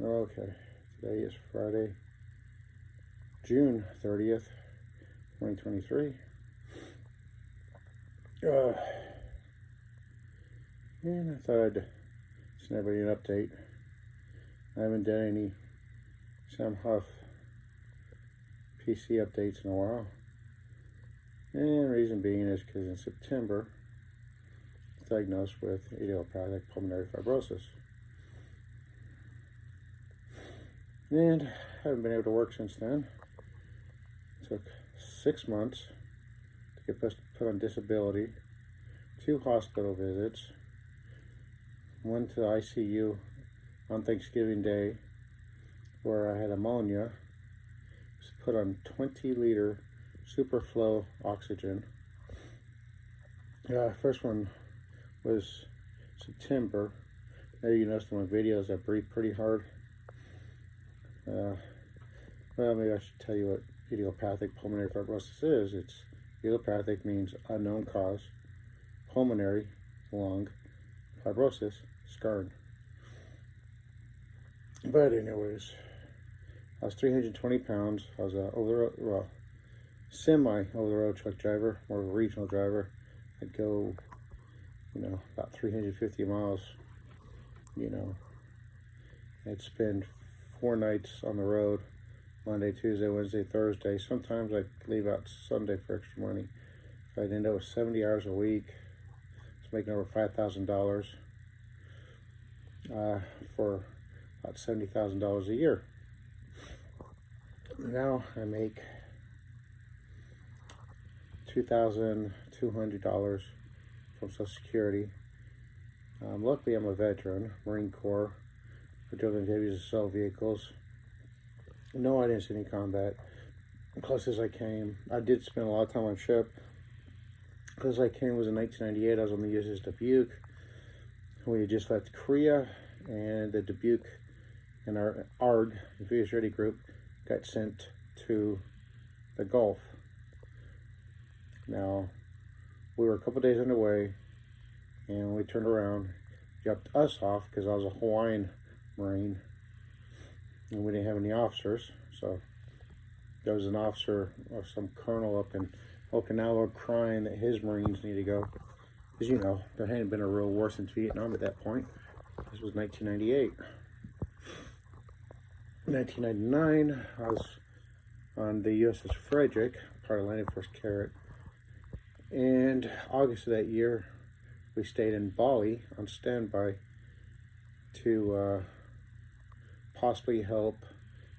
Okay, today is Friday, June 30th, 2023. And I thought I'd send everybody an update. I haven't done any Sam-Huff PC updates in a while. And the reason being is because in September, I was diagnosed with idiopathic pulmonary fibrosis. And haven't been able to work since then. It took 6 months to get put on disability, 2 hospital visits, went to the ICU on Thanksgiving Day where I had pneumonia, was put on 20-liter superflow oxygen. First one was September. Maybe you noticed in my videos I breathe pretty hard. Well, maybe I should tell you what idiopathic pulmonary fibrosis is. It's idiopathic means unknown cause, pulmonary, lung, fibrosis, scarring. But anyways, I was 320 pounds. I was a semi over-the-road truck driver, more of a regional driver. I'd go, about 350 miles, I'd spend 4 nights on the road, Monday, Tuesday, Wednesday, Thursday. Sometimes I'd leave out Sunday for extra money. So I'd end up with 70 hours a week. I was making over $5,000 for about $70,000 a year. Now I make $2,200 from Social Security. Luckily, I'm a veteran, Marine Corps. I drove amphibious assault vehicles. No, I didn't see any combat. Close as I came. I did spend a lot of time on ship. Close as I came was in 1998. I was on the USS Dubuque. We had just left Korea, and the Dubuque and our ARG, Amphibious Ready Group, got sent to the Gulf. Now, we were a couple days underway, and when we turned around, dropped us off because I was a Hawaiian Marine, and we didn't have any officers. So there was an officer or some colonel up in Okinawa crying that his Marines need to go, because there hadn't been a real war since Vietnam at that point. This was 1998. 1999, I was on the USS Frederick, part of Landing Force Carrot. And August of that year, we stayed in Bali on standby to possibly help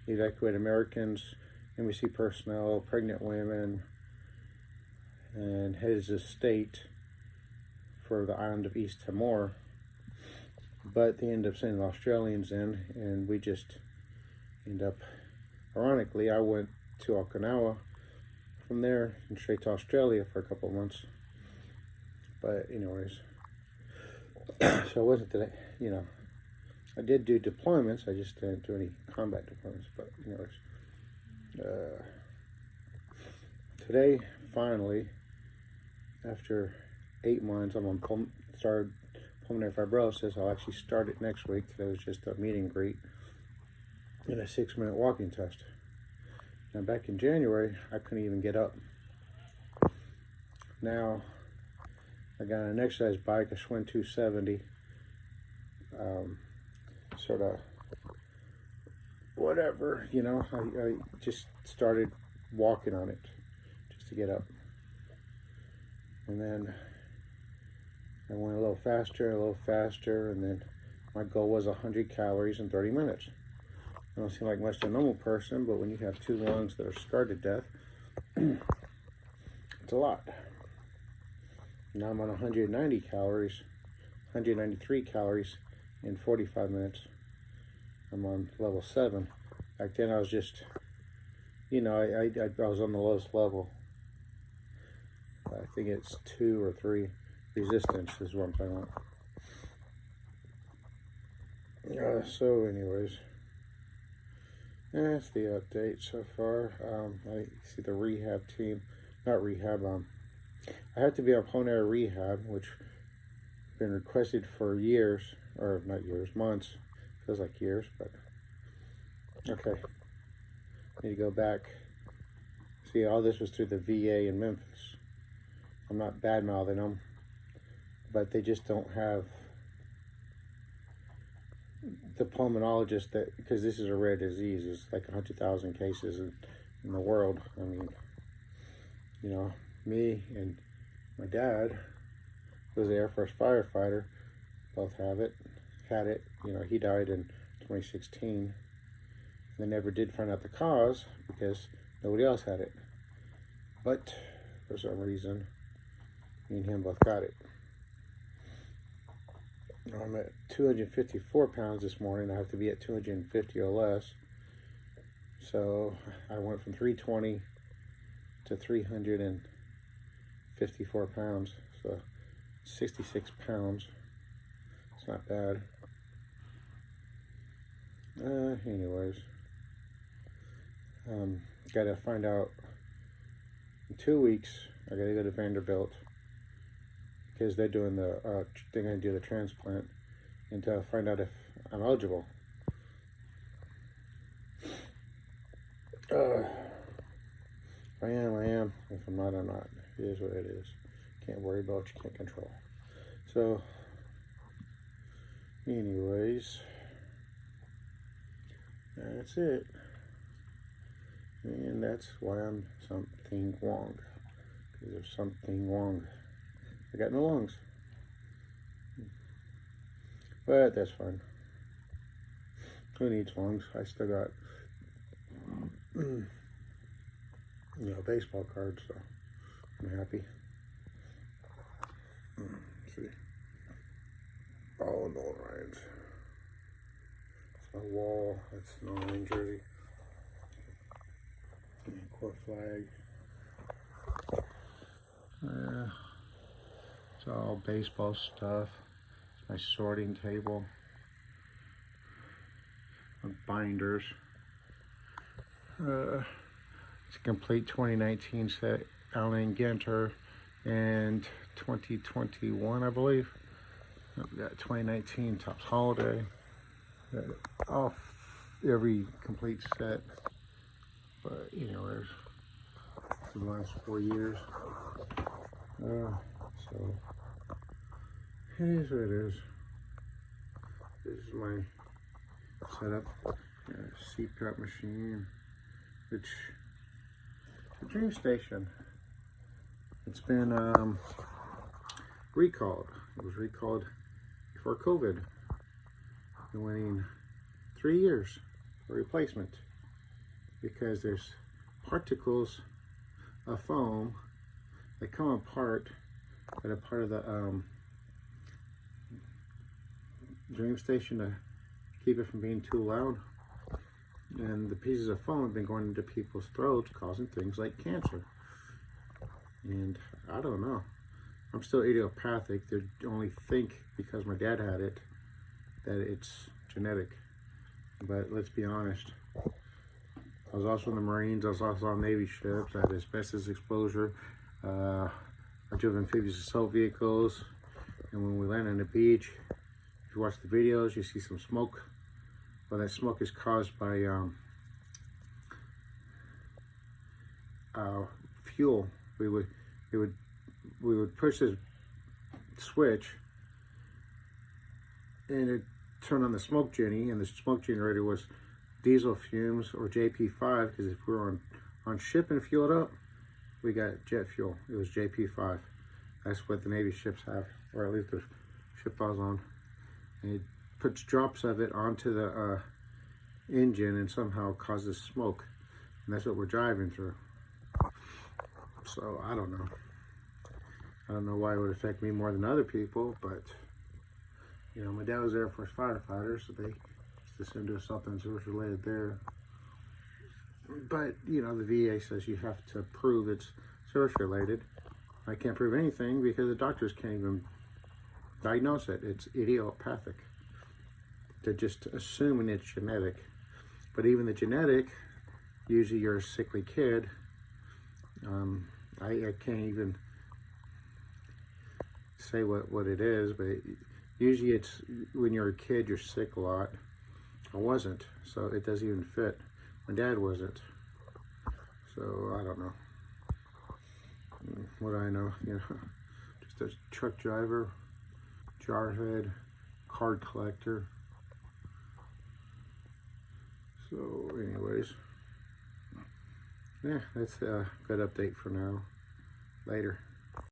evacuate Americans, embassy personnel, pregnant women, and heads of state for the island of East Timor. But they ended up sending the Australians in, and we just ended up, ironically, I went to Okinawa from there and straight to Australia for a couple of months. But anyways, so it wasn't that I did do deployments, I just didn't do any combat deployments. But anyways, today, finally, after 8 months, I'm on started pulmonary fibrosis. I'll actually start it next week. Today was just a meet and greet and a 6-minute walking test. Now, back in January, I couldn't even get up. Now, I got an exercise bike, a Schwinn 270, sort of whatever, I just started walking on it just to get up. And then I went a little faster, and then my goal was 100 calories in 30 minutes. I don't seem like much to a normal person, but when you have 2 lungs that are scarred to death, it's a lot. Now I'm on 193 calories in 45 minutes. I'm on level 7. Back then I was just, I was on the lowest level. I think it's 2 or 3. Resistance is what I'm talking about. So anyways, that's the update so far. I see the rehab team, not rehab, I have to be on pulmonary rehab, which has been requested for years, or not years, months, feels like years, but Okay, need to go back. See, all this was through the VA in Memphis. I'm not bad-mouthing them, but they just don't have the pulmonologist that, because this is a rare disease. It's like 100,000 cases in the world. I mean, you know, me and my dad, who was an Air Force firefighter, both had it. You know, he died in 2016. They never did find out the cause because nobody else had it. But for some reason, me and him both got it. I'm at 254 pounds this morning. I have to be at 250 or less. So I went from 320 to 354 pounds. So 66 pounds. It's not bad. Anyways. Gotta find out in 2 weeks. I gotta go to Vanderbilt because they're doing they're gonna do the transplant, and to find out if I'm eligible. If I am. If I'm not, I'm not. It is what it is. Can't worry about what you can't control. So, anyways, that's it. And that's why I'm Sum-Tim-Wong. Because there's something wrong. I got no lungs. But that's fine. Who needs lungs? I still got, baseball cards, so I'm happy. Let's see. Oh, Nolan Ryan's. It's my wall. That's Nolan Ryan jersey. Court flag. It's all baseball stuff. It's my sorting table. My binders. It's a complete 2019 set. Allen Ginter and 2021, I believe. I've got 2019 Topps Holiday. Off every complete set. But anyways, for the last 4 years. So it is what it is. This is my setup. CPAP machine, which the Dream Station. It's been recalled. It was recalled before COVID. Been waiting 3 years for replacement because there's particles of foam that come apart that are part of the Dream Station to keep it from being too loud. And the pieces of foam have been going into people's throats, causing things like cancer. And I don't know. I'm still idiopathic. They only think because my dad had it that it's genetic. But let's be honest. I was also in the Marines. I was also on Navy ships. I had asbestos exposure. I drove amphibious assault vehicles. And when we land on the beach, if you watch the videos, you see some smoke. Well, that smoke is caused by fuel. We would push this switch, and it turned on the smoke genny, and the smoke generator was diesel fumes or JP5. Because if we were on ship and fueled up, we got jet fuel. It was JP5. That's what the Navy ships have, or at least the ship I was on. And it puts drops of it onto the engine and somehow causes smoke, and that's what we're driving through. So I don't know why it would affect me more than other people, but my dad was Air Force firefighter, so they just assumed it was something service related there. But the VA says you have to prove it's service related. I can't prove anything because the doctors can't even diagnose it. It's idiopathic. They're just assuming it's genetic. But even the genetic, usually you're a sickly kid. I can't even say what it is, but usually it's when you're a kid, you're sick a lot. I wasn't, so it doesn't even fit. My dad wasn't, so I don't know. What do I know? You know, just a truck driver, jarhead, card collector. So anyways, yeah, that's a good update for now. Later.